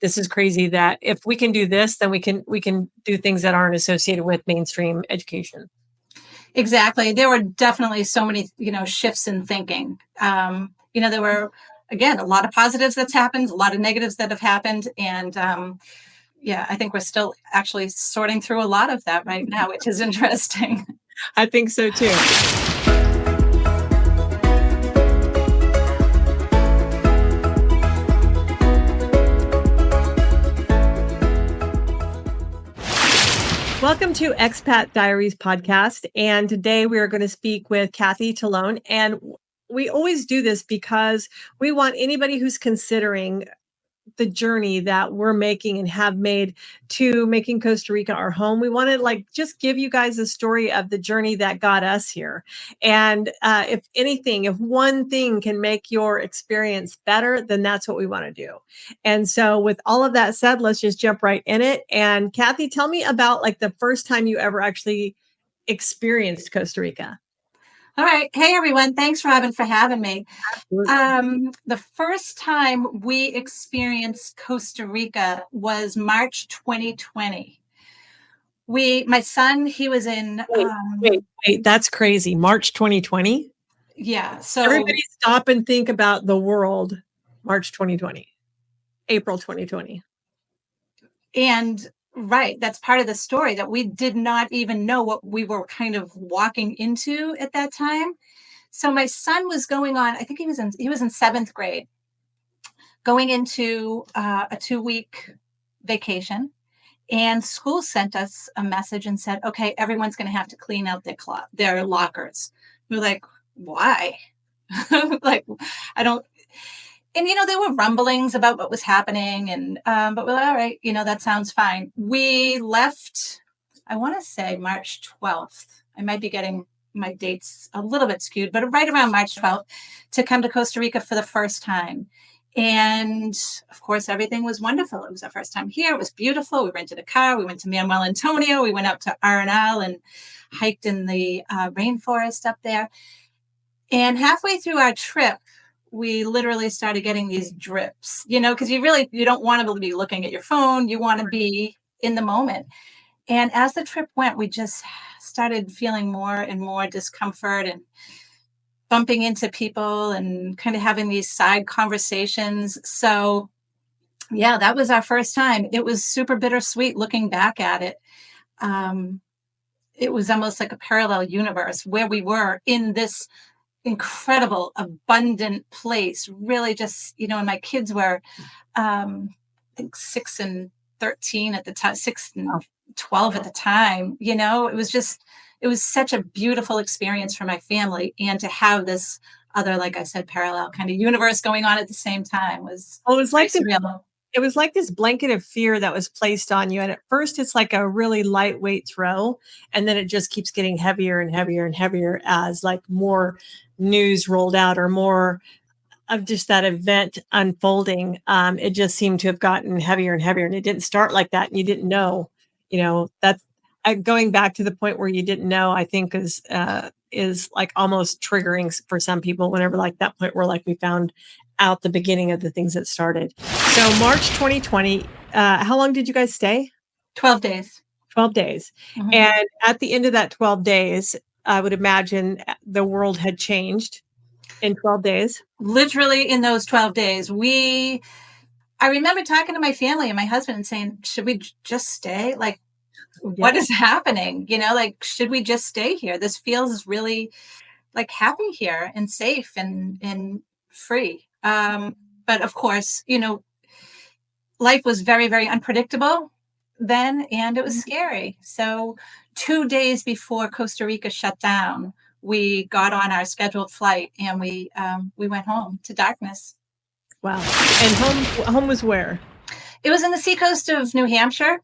this is crazy that if we can do this, then we can do things that aren't associated with mainstream education. Exactly. There were definitely so many, shifts in thinking. There were, again, a lot of positives that's happened, a lot of negatives that have happened. And I think we're still actually sorting through a lot of that right now, which is interesting. I think so too. Welcome to Expat Diaries podcast. And today we are going to speak with Cathy Tallone. And we always do this because we want anybody who's considering the journey that we're making and have made to making Costa Rica our home. We want to just give you guys a story of the journey that got us here. And if anything, if one thing can make your experience better, then that's what we want to do. And so with all of that said, let's just jump right in it. And Cathy, tell me about the first time you ever actually experienced Costa Rica. All right. Hey, everyone. Thanks, Robin, for having me. The first time we experienced Costa Rica was March 2020. My son, he was in... Wait, that's crazy. March 2020? Yeah. So everybody stop and think about the world. March 2020, April 2020. And right. That's part of the story, that we did not even know what we were kind of walking into at that time. So my son was going on, I think he was in 7th grade, going into a 2-week vacation. And school sent us a message and said, okay, everyone's going to have to clean out their lockers. We were like, why? I don't... And, there were rumblings about what was happening. And, but we're like, all right, that sounds fine. We left, I want to say March 12th. I might be getting my dates a little bit skewed, but right around March 12th to come to Costa Rica for the first time. And of course, everything was wonderful. It was our first time here. It was beautiful. We rented a car. We went to Manuel Antonio. We went up to Arenal and hiked in the rainforest up there. And halfway through our trip, we literally started getting these drips, because you don't want to be looking at your phone. You want to be in the moment. And as the trip went, we just started feeling more and more discomfort and bumping into people and kind of having these side conversations. So yeah, that was our first time. It was super bittersweet looking back at it. It was almost like a parallel universe where we were in this incredible, abundant place, really just, and my kids were, I think 6 and 13 at the time, 6 and 12 at the time, it was such a beautiful experience for my family. And to have this other, like I said, parallel kind of universe going on at the same time was, it was like surreal. It was like this blanket of fear that was placed on you. And at first it's like a really lightweight throw. And then it just keeps getting heavier and heavier and heavier as more news rolled out or more of just that event unfolding. It just seemed to have gotten heavier and heavier. And it didn't start like that. And you didn't know, that's going back to the point where you didn't know, I think is almost triggering for some people whenever that point where we found out the beginning of the things that started. So March 2020, how long did you guys stay? 12 days. 12 days. Mm-hmm. And at the end of that 12 days, I would imagine the world had changed in 12 days. Literally in those 12 days. I remember talking to my family and my husband and saying, should we just stay? What is happening? Should we just stay here? This feels really happy here and safe and free. But of course, life was very, very unpredictable then, and it was scary. So 2 days before Costa Rica shut down, we got on our scheduled flight and we went home to darkness. Wow. And home was where? It was in the seacoast of New Hampshire.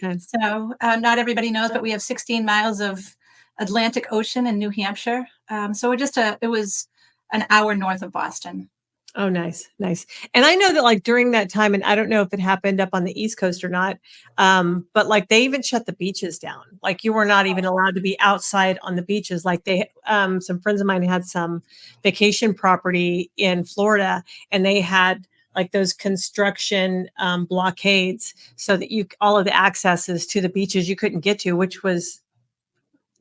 Okay. So not everybody knows, but we have 16 miles of Atlantic Ocean in New Hampshire. So it was an hour north of Boston. Oh, nice. Nice. And I know that during that time, and I don't know if it happened up on the East Coast or not, but they even shut the beaches down. You were not even allowed to be outside on the beaches. Some friends of mine had some vacation property in Florida and they had like those construction blockades, so that all of the accesses to the beaches you couldn't get to, which was,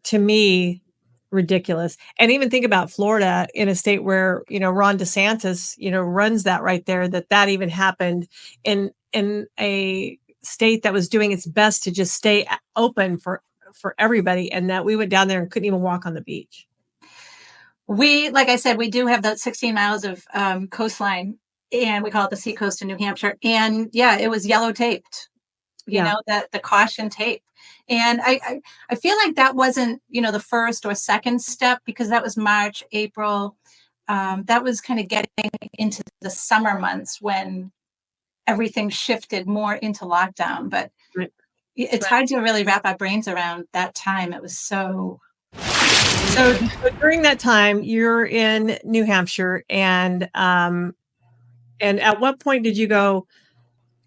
to me, ridiculous. And even think about Florida, in a state where, Ron DeSantis, runs that right there, that even happened in a state that was doing its best to just stay open for everybody, and that we went down there and couldn't even walk on the beach. Like I said, we do have the 16 miles of coastline, and we call it the seacoast in New Hampshire. And yeah, it was yellow taped, Yeah. that the caution tape. And I feel like that wasn't, the first or second step, because that was March, April. That was kind of getting into the summer months when everything shifted more into lockdown. But Right. it's hard to really wrap our brains around that time. It was so. So during that time, you're in New Hampshire, and at what point did you go?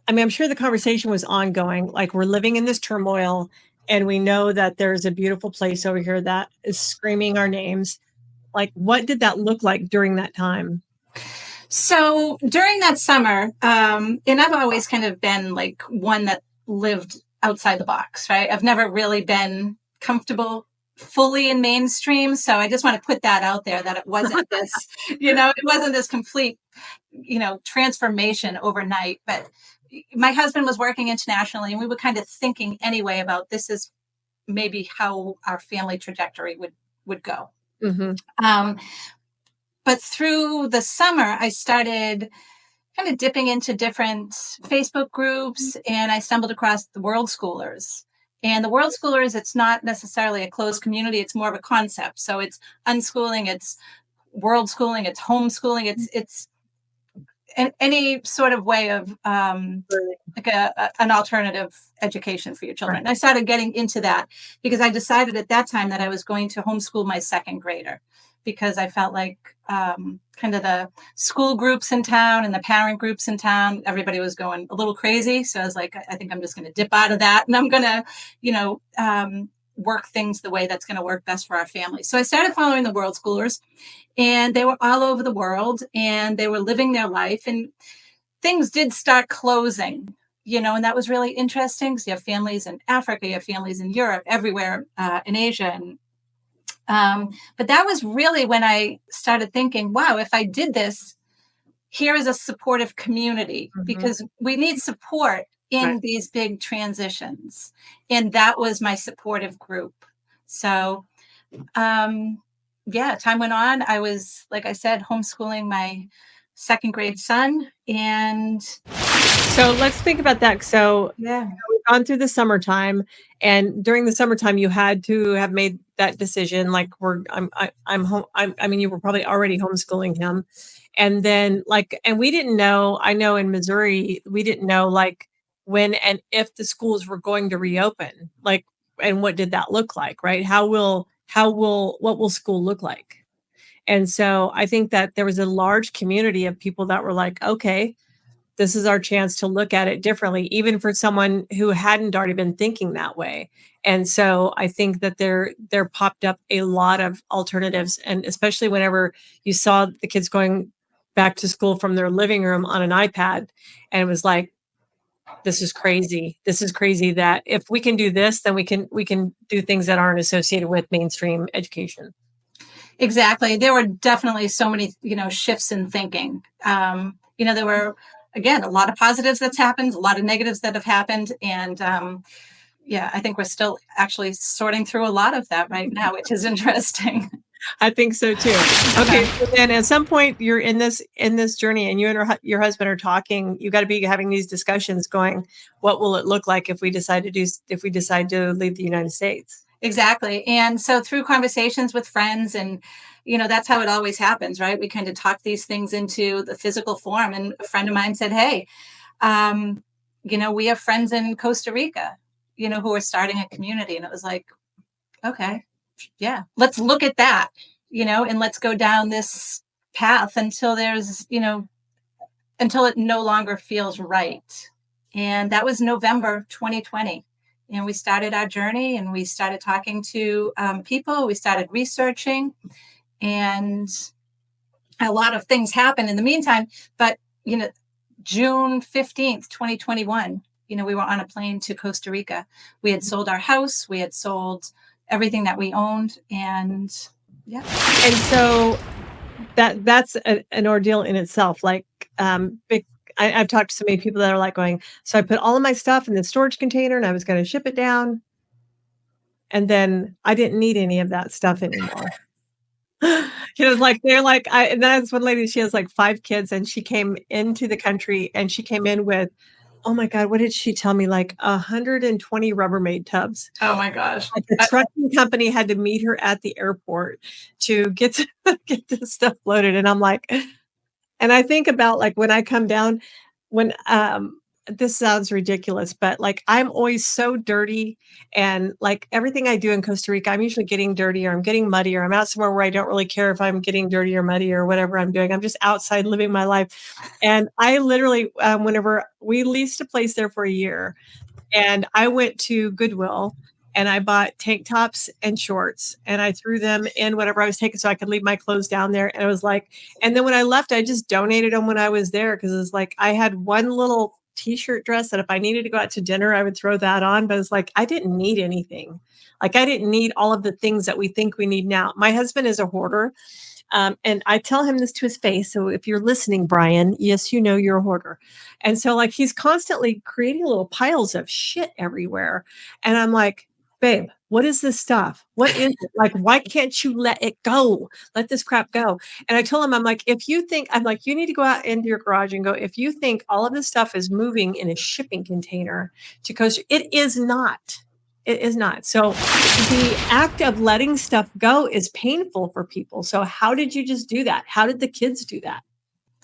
I mean, I'm sure the conversation was ongoing. Like, we're living in this turmoil, and we know that there's a beautiful place over here that is screaming our names. Like, what did that look like during that time? So during that summer, and I've always kind of been like one that lived outside the box, right? I've never really been comfortable fully in mainstream. So I just want to put that out there, that it wasn't this, it wasn't this complete, transformation overnight. But my husband was working internationally, and we were kind of thinking anyway about this is maybe how our family trajectory would go. Mm-hmm. But through the summer, I started kind of dipping into different Facebook groups, and I stumbled across the World Schoolers. And the World Schoolers, it's not necessarily a closed community, it's more of a concept. So it's unschooling, it's world schooling, it's homeschooling, it's any sort of way of like an alternative education for your children. Right. I started getting into that because I decided at that time that I was going to homeschool my second grader, because I felt like kind of the school groups in town and the parent groups in town, everybody was going a little crazy. So I was like, I think I'm just going to dip out of that, and I'm going to, work things the way that's going to work best for our family. So I started following the World Schoolers, and they were all over the world, and they were living their life, and things did start closing, and that was really interesting, because you have families in Africa, you have families in Europe, everywhere, in Asia. And but that was really when I started thinking, wow, if I did this, here is a supportive community, mm-hmm. because we need support in right. these big transitions. And that was my supportive group. So, time went on. I was, like I said, homeschooling my second grade son. And so let's think about that. So we've gone through the summertime, and during the summertime, you had to have made that decision. Like, I mean, you were probably already homeschooling him. And then and we didn't know, I know in Missouri, we didn't know when and if the schools were going to reopen, and what did that look like, right? What will school look like? And so I think that there was a large community of people that were like, okay, this is our chance to look at it differently, even for someone who hadn't already been thinking that way. And so I think that there popped up a lot of alternatives. And especially whenever you saw the kids going back to school from their living room on an iPad, and it was like, this is crazy. This is crazy that if we can do this, then we can do things that aren't associated with mainstream education. Exactly. There were definitely so many, shifts in thinking. There were, again, a lot of positives that's happened, a lot of negatives that have happened. And I think we're still actually sorting through a lot of that right now, which is interesting. I think so too. Okay. So then at some point you're in this journey, and you and your husband are talking. You got to be having these discussions going, what will it look like if we decide to leave the United States? Exactly. And so through conversations with friends, and, that's how it always happens, right? We kind of talk these things into the physical form. And a friend of mine said, hey, we have friends in Costa Rica, who are starting a community. And it was like, okay, yeah, let's look at that, and let's go down this path until until it no longer feels right. And that was November 2020. And we started our journey, and we started talking to people. We started researching, and a lot of things happened in the meantime. But, June 15th, 2021, we were on a plane to Costa Rica. We had sold our house, we had sold everything that we owned, and yeah. And so that's an ordeal in itself. Like, big, I've talked to so many people that are like going, so I put all of my stuff in the storage container and I was going to ship it down. And then I didn't need any of that stuff anymore. Like they're like, and that's one lady, she has like 5 kids and she came into the country and she came in with, oh my God, what did she tell me? Like 120 Rubbermaid tubs. Oh my gosh. Like the trucking company had to meet her at the airport to get this stuff loaded. And I'm like, and I think about like when I come down, when this sounds ridiculous, but like I'm always so dirty and like everything I do in Costa Rica, I'm usually getting dirty or I'm getting muddy or I'm out somewhere where I don't really care if I'm getting dirty or muddy or whatever I'm doing. I'm just outside living my life. And I literally, whenever we leased a place there for a year, and I went to Goodwill and I bought tank tops and shorts and I threw them in whatever I was taking so I could leave my clothes down there. And it was like, and then when I left, I just donated them when I was there because it was like I had one little t-shirt dress that if I needed to go out to dinner, I would throw that on. But it's like I didn't need anything. Like I didn't need all of the things that we think we need now. My husband is a hoarder. And I tell him this to his face. So if you're listening, Brian, yes, you know you're a hoarder. And so like he's constantly creating little piles of shit everywhere. And I'm like, babe, what is this stuff? What is it? Like, why can't you let it go? Let this crap go. And I told him, I'm like, if you think, I'm like, you need to go out into your garage and go, if you think all of this stuff is moving in a shipping container to Costa, it is not. It is not. So the act of letting stuff go is painful for people. So how did you just do that? How did the kids do that?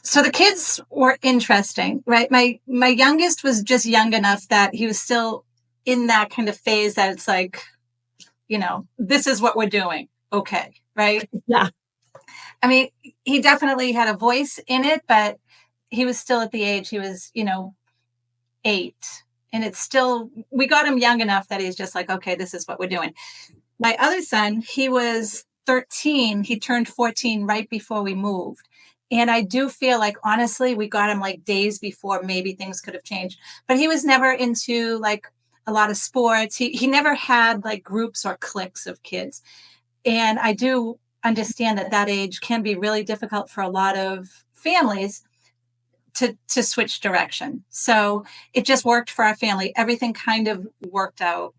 So the kids were interesting, right? My youngest was just young enough that he was still in that kind of phase that it's like, this is what we're doing. Okay, right? Yeah. I mean, he definitely had a voice in it, but he was still at the age, he was, 8. And it's still, we got him young enough that he's just like, okay, this is what we're doing. My other son, he was 13. He turned 14 right before we moved. And I do feel like, honestly, we got him like days before maybe things could have changed. But he was never into like a lot of sports. He never had like groups or cliques of kids. And I do understand that age can be really difficult for a lot of families to switch direction. So it just worked for our family. Everything kind of worked out.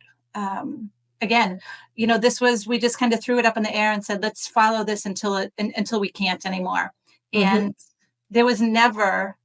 Again, we just kind of threw it up in the air and said, let's follow this until we can't anymore. Mm-hmm. And there was never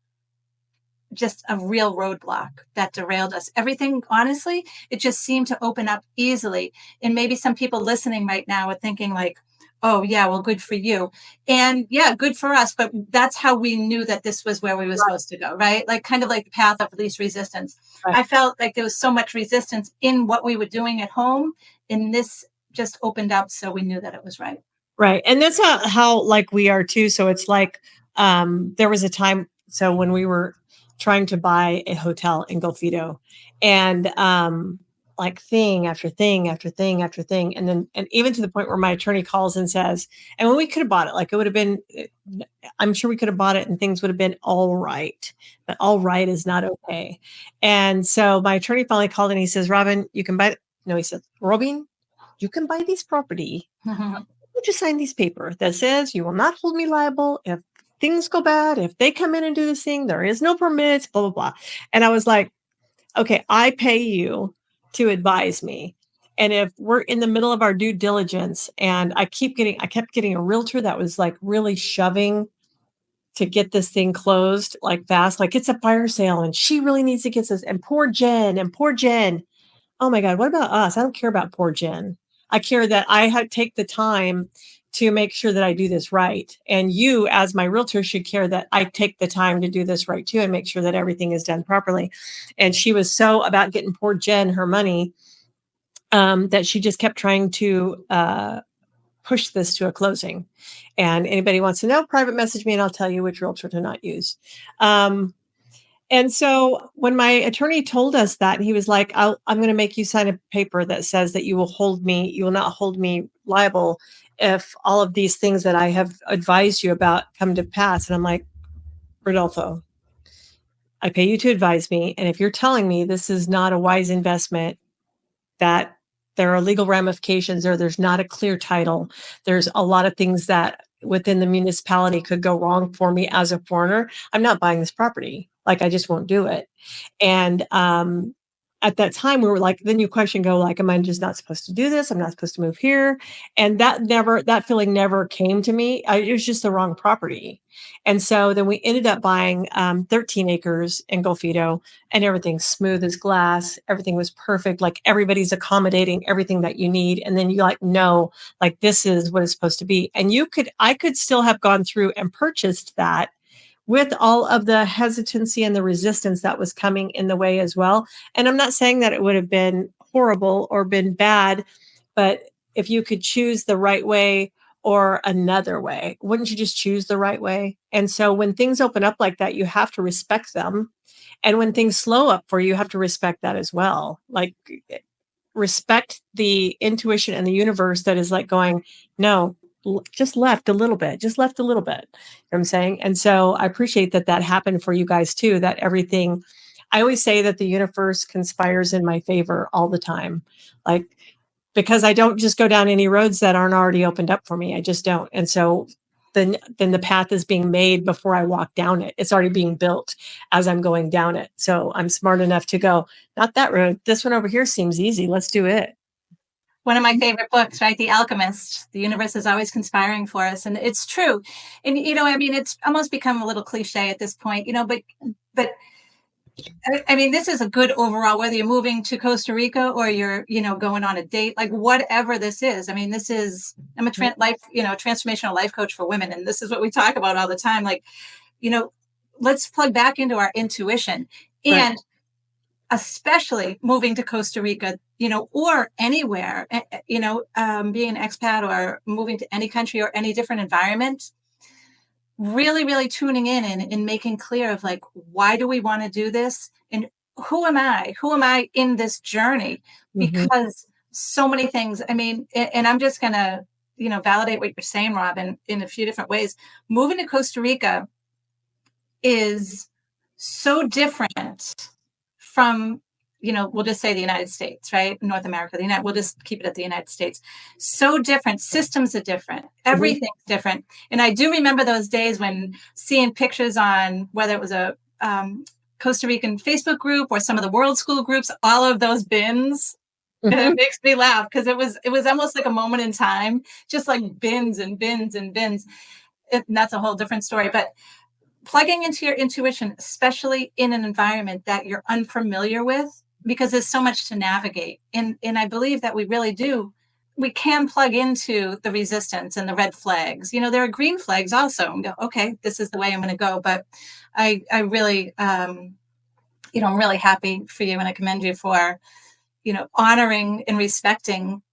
just a real roadblock that derailed us. Everything, honestly, it just seemed to open up easily. And maybe some people listening right now are thinking like, oh yeah, well, good for you. And yeah, good for us. But that's how we knew that this was where we were supposed to go, right? Like kind of like the path of least resistance. Right. I felt like there was so much resistance in what we were doing at home. And this just opened up. So we knew that it was right. Right. And that's how like we are too. So it's like, there was a time, so when we were trying to buy a hotel in Golfito and, like thing after thing after thing after thing. And even to the point where my attorney calls and says, and when we could have bought it, like it would have been, I'm sure we could have bought it and things would have been all right, but all right is not okay. And so my attorney finally called and he says, Robin, you can buy, no, he said, Robin, you can buy this property. You just sign this paper that says you will not hold me liable if things go bad, if they come in and do this thing, there is no permits, blah, blah, blah. And I was like, okay, I pay you to advise me. And if we're in the middle of our due diligence and I kept getting a realtor that was like really shoving to get this thing closed like fast, like it's a fire sale and she really needs to get this. And poor Jen. Oh my God, what about us? I don't care about poor Jen. I care that I take the time to make sure that I do this right. And you, as my realtor, should care that I take the time to do this right too and make sure that everything is done properly. And she was so about getting poor Jen her money that she just kept trying to push this to a closing. And anybody wants to know, private message me and I'll tell you which realtor to not use. And so when my attorney told us that, he was like, I'm going to make you sign a paper that says that you will not hold me liable if all of these things that I have advised you about come to pass. And I'm like, Rodolfo, I pay you to advise me. And if you're telling me this is not a wise investment, that there are legal ramifications or there's not a clear title, there's a lot of things that within the municipality could go wrong for me as a foreigner, I'm not buying this property. Like, I just won't do it. And at that time, we were like, then you question, go like, am I just not supposed to do this? I'm not supposed to move here. And that feeling never came to me. It was just the wrong property. And so then we ended up buying 13 acres in Golfito, and everything's smooth as glass. Everything was perfect. Like, everybody's accommodating everything that you need. And then you like, no, like, this is what it's supposed to be. And I could still have gone through and purchased that with all of the hesitancy and the resistance that was coming in the way as well. And I'm not saying that it would have been horrible or been bad, but if you could choose the right way or another way, wouldn't you just choose the right way? And so when things open up like that, you have to respect them. And when things slow up for you, you have to respect that as well. Like, respect the intuition and the universe that is like going, no, just left a little bit, just left a little bit. You know what I'm saying? And so I appreciate that that happened for you guys too, that everything, I always say that the universe conspires in my favor all the time. Like, because I don't just go down any roads that aren't already opened up for me. I just don't. And so then the path is being made before I walk down it. It's already being built as I'm going down it. So I'm smart enough to go, not that road. This one over here seems easy. Let's do it. One of my favorite books, right? The Alchemist. The universe is always conspiring for us, and it's true. And I mean, it's almost become a little cliche at this point, but I mean, this is a good overall, whether you're moving to Costa Rica or you're, going on a date, like whatever this is. I mean, I'm a transformational life coach for women. And this is what we talk about all the time. Like, let's plug back into our intuition. And right. Especially moving to Costa Rica, or anywhere, being an expat or moving to any country or any different environment, really, really tuning in and making clear of like, why do we want to do this? And who am I? Who am I in this journey? Because so many things, I mean, and I'm just going to, validate what you're saying, Robin, in a few different ways. Moving to Costa Rica is so different from, we'll just say the United States, right? North America, we'll just keep it at the United States. So different. Systems are different. Everything's different. And I do remember those days when seeing pictures on whether it was a Costa Rican Facebook group or some of the World School groups, all of those bins. And it makes me laugh because it was almost like a moment in time, just like bins and bins and bins. And that's a whole different story. But plugging into your intuition, especially in an environment that you're unfamiliar with, because there's so much to navigate. And I believe that we really do. We can plug into the resistance and the red flags. There are green flags also. And go, okay, this is the way I'm going to go. But I really, I'm really happy for you, and I commend you for, honoring and respecting,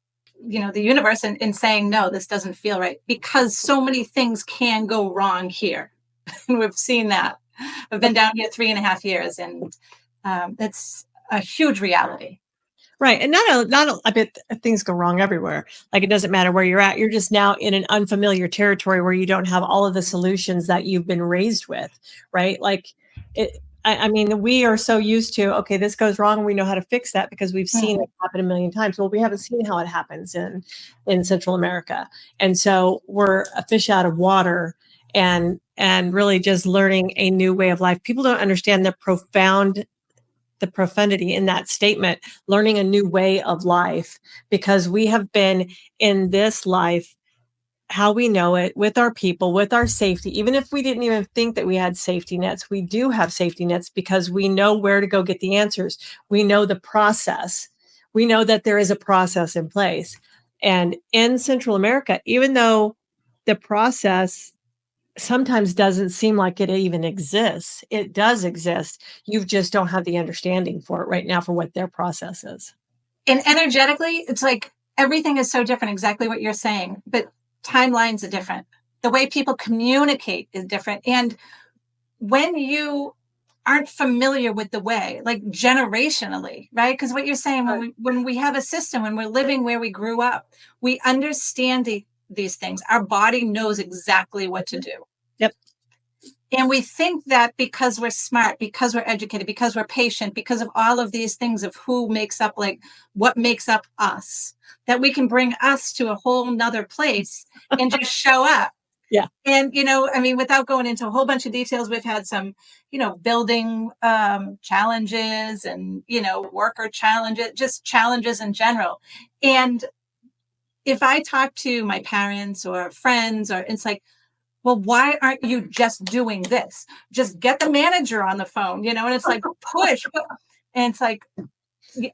the universe and saying, no, this doesn't feel right, because so many things can go wrong here. And we've seen that. I've been down here 3.5 years, and that's a huge reality. Right. And I bet things go wrong everywhere. Like, it doesn't matter where you're at. You're just now in an unfamiliar territory where you don't have all of the solutions that you've been raised with. Right. Like, I mean, we are so used to, okay, this goes wrong. We know how to fix that because we've seen it happen a million times. Well, we haven't seen how it happens in Central America. And so we're a fish out of water, and really just learning a new way of life. People don't understand the profundity in that statement, learning a new way of life, because we have been in this life how we know it, with our people, with our safety. Even if we didn't even think that we had safety nets, we do have safety nets because we know where to go get the answers. We know the process. We know that there is a process in place. And in Central America, even though the process sometimes doesn't seem like it even exists, it does exist. You just don't have the understanding for it right now for what their process is. And energetically, it's like everything is so different, exactly what you're saying, but timelines are different. The way people communicate is different. And when you aren't familiar with the way, like generationally, right? Because what you're saying, when we have a system, when we're living where we grew up, we understand these things. Our body knows exactly what to do. Yep. And we think that because we're smart, because we're educated, because we're patient, because of all of these things of who makes up, like what makes up us, that we can bring us to a whole nother place and just show up. Yeah. And, I mean, without going into a whole bunch of details, we've had some, building challenges and, worker challenges, just challenges in general. And if I talk to my parents or friends, or it's like, well, why aren't you just doing this? Just get the manager on the phone, and it's like push. And it's like,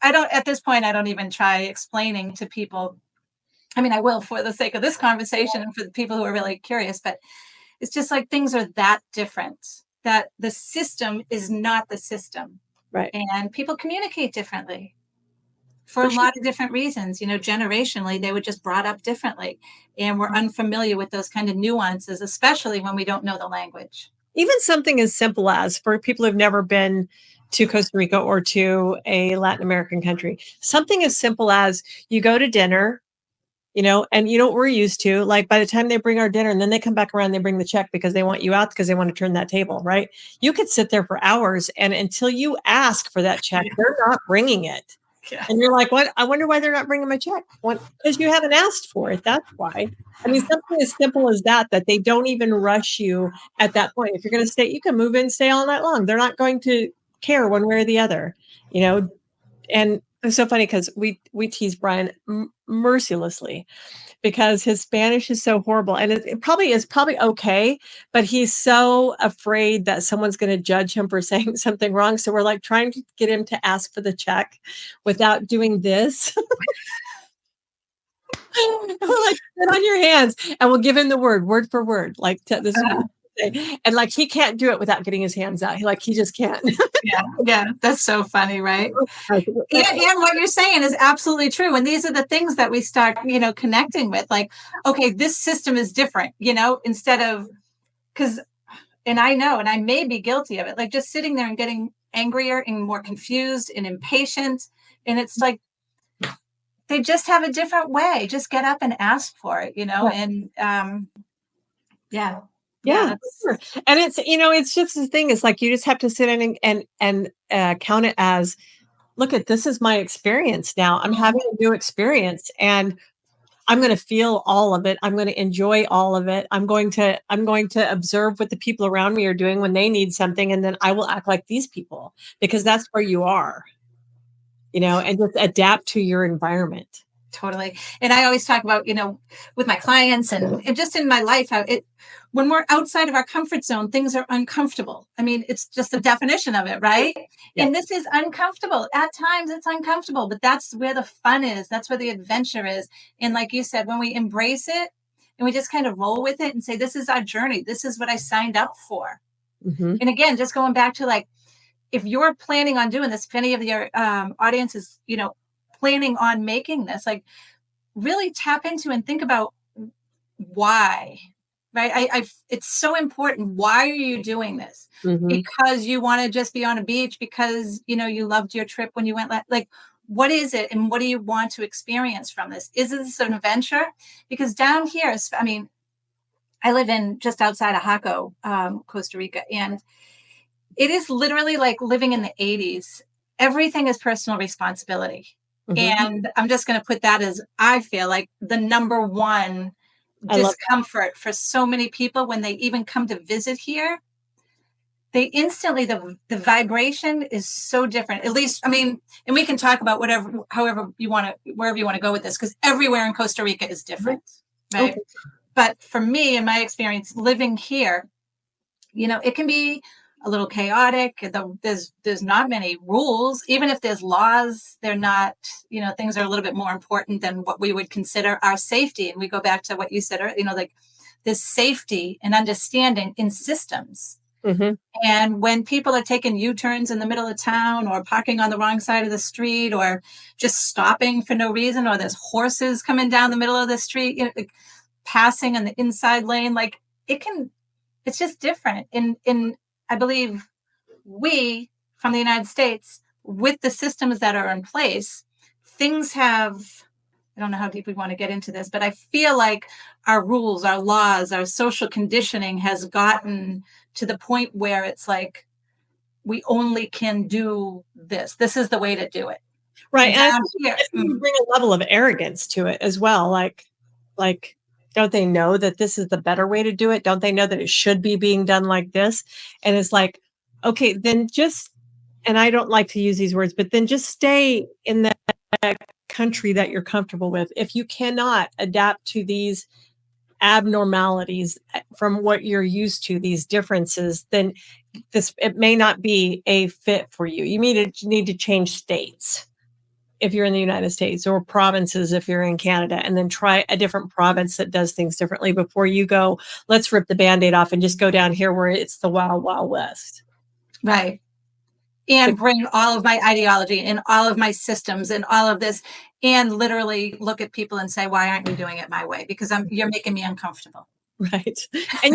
at this point, I don't even try explaining to people. I mean, I will for the sake of this conversation and for the people who are really curious, but it's just like things are that different, that the system is not the system. Right. And people communicate differently for For a sure. lot of different reasons. Generationally, they were just brought up differently. And we're unfamiliar with those kind of nuances, especially when we don't know the language. Even something as simple as, for people who've never been to Costa Rica or to a Latin American country, something as simple as you go to dinner, and you know what we're used to, like by the time they bring our dinner and then they come back around, they bring the check because they want you out because they want to turn that table, right? You could sit there for hours and until you ask for that check, they're not bringing it. Yeah. And you're like, what? I wonder why they're not bringing my check. Because you haven't asked for it. That's why. I mean, something as simple as that they don't even rush you at that point. If you're going to stay, you can move in, stay all night long. They're not going to care one way or the other, and it's so funny because we tease Brian mercilessly because his Spanish is so horrible, and it probably is okay, but he's so afraid that someone's going to judge him for saying something wrong. So we're like trying to get him to ask for the check without doing this. We're like, sit on your hands, and we'll give him the word for word, like this. And like he can't do it without getting his hands out. He just can't. Yeah, that's so funny, right? And what you're saying is absolutely true. And these are the things that we start, connecting with. Like, okay, this system is different, instead of, because, and I know, and I may be guilty of it, like just sitting there and getting angrier and more confused and impatient. And it's like, they just have a different way. Just get up and ask for it, and yeah. Yeah, sure. And it's just the thing. It's like you just have to sit in and count it as, look at this is my experience now. I'm having a new experience, and I'm going to feel all of it. I'm going to enjoy all of it. I'm going to observe what the people around me are doing when they need something, and then I will act like these people because that's where you are, and just adapt to your environment. Totally. And I always talk about, with my clients and just in my life, how when we're outside of our comfort zone, things are uncomfortable. I mean, it's just the definition of it, right? Yeah. And this is uncomfortable. At times it's uncomfortable, but that's where the fun is. That's where the adventure is. And like you said, when we embrace it and we just kind of roll with it and say, this is our journey. This is what I signed up for. Mm-hmm. And again, just going back to like, if you're planning on doing this, if any of your audience is, planning on making this, like really tap into and think about why, right? It's so important. Why are you doing this? Mm-hmm. Because you want to just be on a beach, because, you loved your trip when you went, like, what is it? And what do you want to experience from this? Is this an adventure? Because down here, I mean, I live in just outside of Jaco, Costa Rica, and it is literally like living in the 80s. Everything is personal responsibility. Mm-hmm. And I'm just going to put that as, I feel like, the number one discomfort for so many people when they even come to visit here. They instantly, the vibration is so different. At least, I mean, and we can talk about however you want to, wherever you want to go with this, because everywhere in Costa Rica is different, right? Okay. But for me, in my experience living here, it can be a little chaotic. There's not many rules. Even if there's laws, they're not, things are a little bit more important than what we would consider our safety. And we go back to what you said, like this safety and understanding in systems. Mm-hmm. And when people are taking U-turns in the middle of town, or parking on the wrong side of the street, or just stopping for no reason, or there's horses coming down the middle of the street, like passing in the inside lane, like it's just different. In I believe we, from the United States, with the systems that are in place, things have I don't know how deep we want to get into this, but I feel like our rules, our laws, our social conditioning has gotten to the point where it's like we only can do this. This is the way to do it. Right. And And down here, you bring a level of arrogance to it as well. Like, don't they know that this is the better way to do it? Don't they know that it should be being done like this? And it's like, okay, then just, and I don't like to use these words, but then just stay in that country that you're comfortable with. If you cannot adapt to these abnormalities from what you're used to, these differences, then it may not be a fit for you. You need to change states if you're in the United States, or provinces if you're in Canada, and then try a different province that does things differently before you go, let's rip the Band-Aid off and just go down here where it's the wild, wild west. right. And bring all of my ideology and all of my systems and all of this, and literally look at people and say, why aren't you doing it my way? Because you're making me uncomfortable. Right. And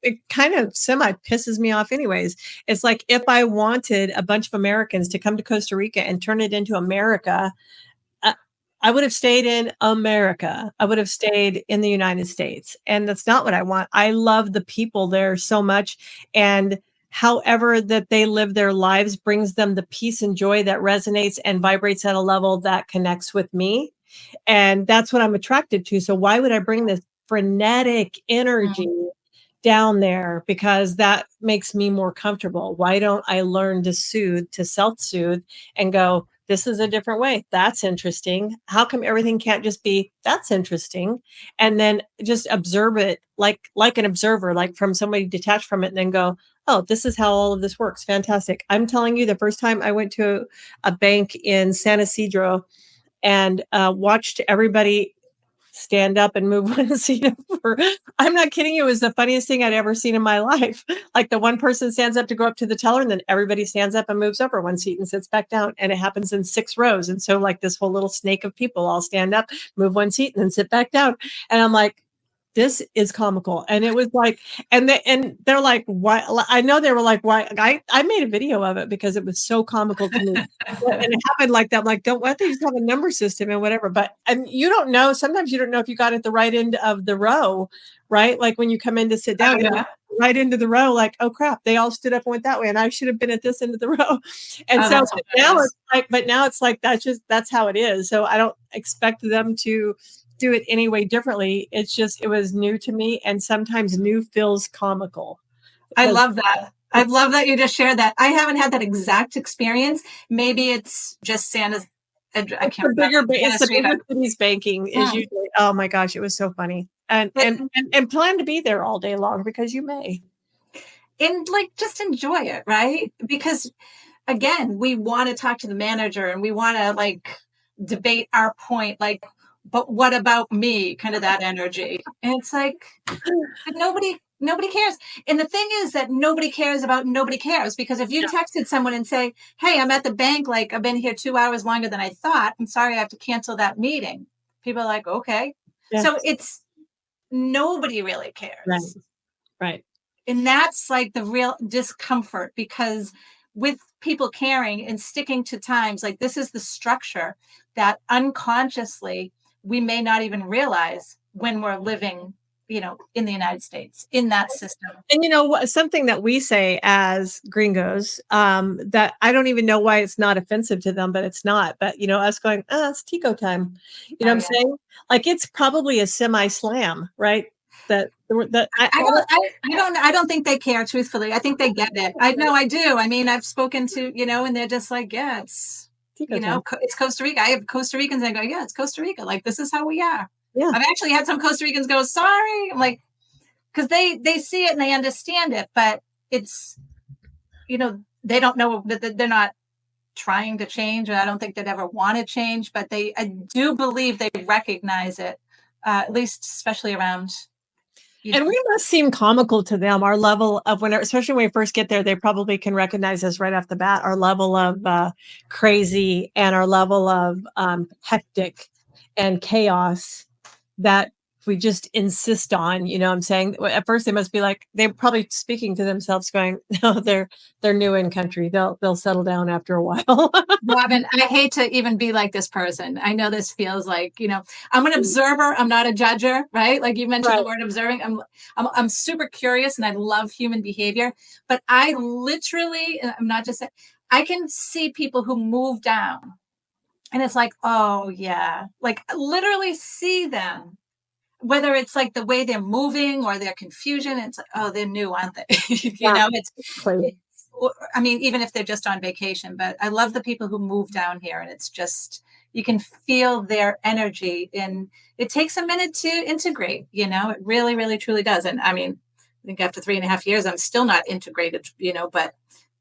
it kind of semi pisses me off anyways. It's like, if I wanted a bunch of Americans to come to Costa Rica and turn it into America, I would have stayed in America. I would have stayed in the United States. And that's not what I want. I love the people there so much. And however that they live their lives brings them the peace and joy that resonates and vibrates at a level that connects with me. And that's what I'm attracted to. So why would I bring this frenetic energy down there? Because that makes me more comfortable. Why don't I learn to soothe, to self-soothe, and go, this is a different way. That's interesting. How come everything can't just be, that's interesting? And then just observe it like an observer, like from somebody detached from it, and then go, oh, this is how all of this works. Fantastic. I'm telling you, the first time I went to a bank in San Isidro and watched everybody stand up and move one seat over. I'm not kidding you. It was the funniest thing I'd ever seen in my life. Like, the one person stands up to go up to the teller, and then everybody stands up and moves over one seat and sits back down. And it happens in 6 rows. And so, like, this whole little snake of people all stand up, move one seat, and then sit back down. And I'm like, this is comical. And it was like, and they're like, why? I know they were like, why? I made a video of it because it was so comical to me. And it happened like that. I'm like, why don't they just have a number system and whatever? But, and you don't know, sometimes you don't know if you got at the right end of the row, right? Like when you come in to sit down, you're right into the row, like, oh crap, they all stood up and went that way, and I should have been at this end of the row. And so now it's like, that's how it is. So I don't expect them to do it any way differently. It's just, it was new to me, and sometimes new feels comical. I love that. I love that you just shared that. I haven't had that exact experience. Maybe it's just Santa's. I can't remember. It's the bigger cities banking is usually. Oh my gosh, it was so funny, and plan to be there all day long because you may, and like just enjoy it, right? Because again, we want to talk to the manager and we want to like debate our point, like, but what about me? Kind of that energy, and it's like, but nobody cares. And the thing is that nobody cares about nobody cares, because if you texted someone and say, hey, I'm at the bank, like I've been here 2 hours longer than I thought, I'm sorry, I have to cancel that meeting. People are like, okay. Yes. So it's, nobody really cares. Right. And that's like the real discomfort, because with people caring and sticking to times, like this is the structure that unconsciously we may not even realize when we're living, in the United States, in that system. And something that we say as gringos, that I don't even know why it's not offensive to them, but it's not. But us going, it's Tico time. You know what I'm saying? Like, it's probably a semi-slam, right? I don't think they care, truthfully. I think they get it. I do. I mean, I've spoken to, and they're just like, yeah, it's, it's Costa Rica. I have Costa Ricans that go, yeah, it's Costa Rica. Like, this is how we are. Yeah. I've actually had some Costa Ricans go, sorry. I'm like, because they see it and they understand it, but it's, they don't know that they're not trying to change. And I don't think they'd ever want to change, but I do believe they recognize it, at least especially around. And we must seem comical to them. Our level of, especially when we first get there, they probably can recognize us right off the bat. Our level of crazy and our level of hectic and chaos, that we just insist on, you know what I'm saying? At first they must be like, they're probably speaking to themselves going, no, they're new in country. They'll settle down after a while. Robin, I hate to even be like this person. I know this feels like, I'm an observer. I'm not a judger, right? Like you mentioned the Right. word observing. I'm super curious and I love human behavior, but I literally, and I'm not just saying, I can see people who move down and it's like, oh yeah, like literally see them. Whether it's like the way they're moving or their confusion, it's like, oh, they're new, aren't they? Yeah. It's, I mean, even if they're just on vacation, but I love the people who move down here and it's just, you can feel their energy and it takes a minute to integrate, it really, really, truly does. And I mean, I think after 3.5 years, I'm still not integrated, but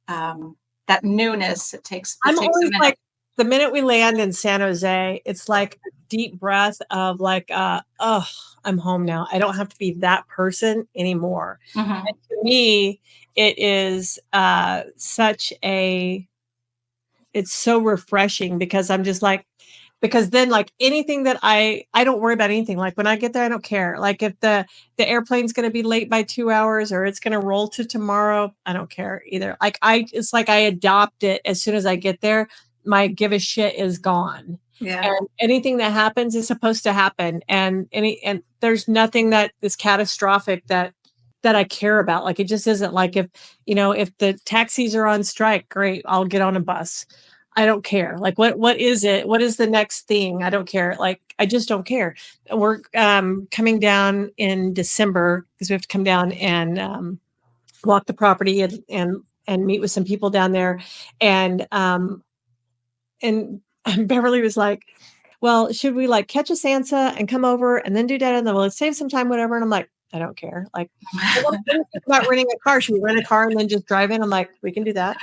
that newness, it takes I'm a always minute. like, the minute we land in San Jose, it's like a deep breath of like, oh, I'm home now. I don't have to be that person anymore. Mm-hmm. And to me, it is it's so refreshing because I'm just like, because then like anything that I don't worry about anything. Like when I get there, I don't care. Like if the airplane's going to be late by 2 hours or it's going to roll to tomorrow, I don't care either. Like it's like I adopt it as soon as I get there. My give a shit is gone. Yeah. And anything that happens is supposed to happen. And there's nothing that is catastrophic that I care about. Like it just isn't like if the taxis are on strike, great, I'll get on a bus. I don't care. Like what is it? What is the next thing? I don't care. Like I just don't care. We're coming down in December because we have to come down and walk the property and meet with some people down there. And Beverly was like, well, should we like catch a Sansa and come over and then do that? And then we'll save some time, whatever. And I'm like, I don't care. Like, what do you think about renting a car? Should we rent a car and then just drive in? I'm like, we can do that.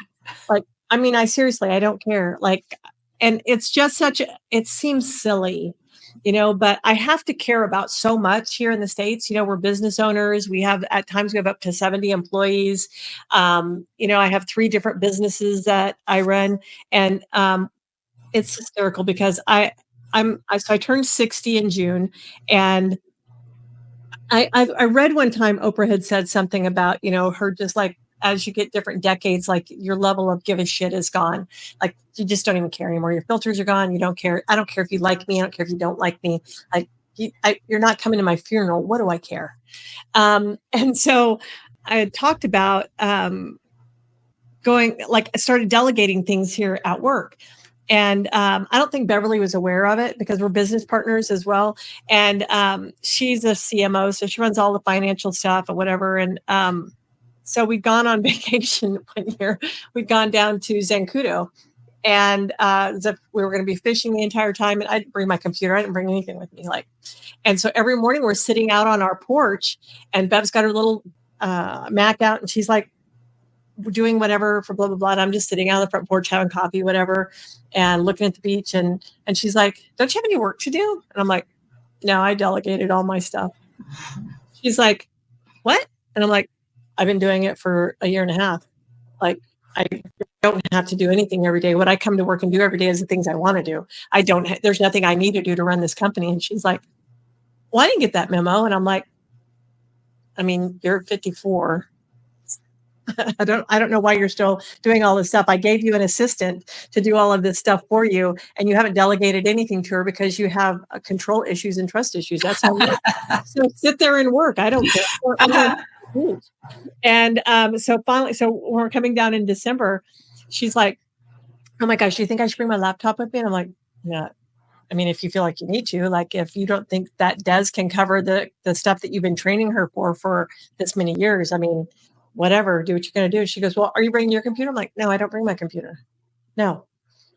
Like, I mean, I seriously, I don't care. Like, and it's just it seems silly, but I have to care about so much here in the States. We're business owners. At times we have up to 70 employees. I have 3 different businesses that I run. And it's hysterical because so I turned 60 in June, and I read one time Oprah had said something about her just like as you get different decades, like your level of give a shit is gone. Like you just don't even care anymore. Your filters are gone. You don't care. I don't care if you like me. I don't care if you don't like me. Like you're not coming to my funeral. What do I care? And so I had talked about going like I started delegating things here at work. And I don't think Beverly was aware of it because we're business partners as well. And she's a CMO, so she runs all the financial stuff and whatever. And so we'd gone on vacation one year. We'd gone down to Zancudo, and we were going to be fishing the entire time. And I didn't bring my computer. I didn't bring anything with me. And so every morning we're sitting out on our porch, and Bev's got her little Mac out, and she's like, doing whatever for blah blah blah. And I'm just sitting out on the front porch having coffee, whatever, and looking at the beach. And she's like, "Don't you have any work to do?" And I'm like, "No, I delegated all my stuff." She's like, "What?" And I'm like, "I've been doing it for a year and a half. Like, I don't have to do anything every day. What I come to work and do every day is the things I want to do. I don't. There's nothing I need to do to run this company." And she's like, "Well, I didn't get that memo." And I'm like, "I mean, you're 54. I don't know why you're still doing all this stuff. I gave you an assistant to do all of this stuff for you, and you haven't delegated anything to her because you have control issues and trust issues. That's how you so sit there and work. I don't care." And so finally, so when we're coming down in December, she's like, "Oh my gosh, do you think I should bring my laptop with me?" And I'm like, "Yeah. I mean, if you feel like you need to, like if you don't think that Des can cover the stuff that you've been training her for this many years, I mean, whatever, do what you're going to do." She goes, "Well, are you bringing your computer?" I'm like, "No, I don't bring my computer. No."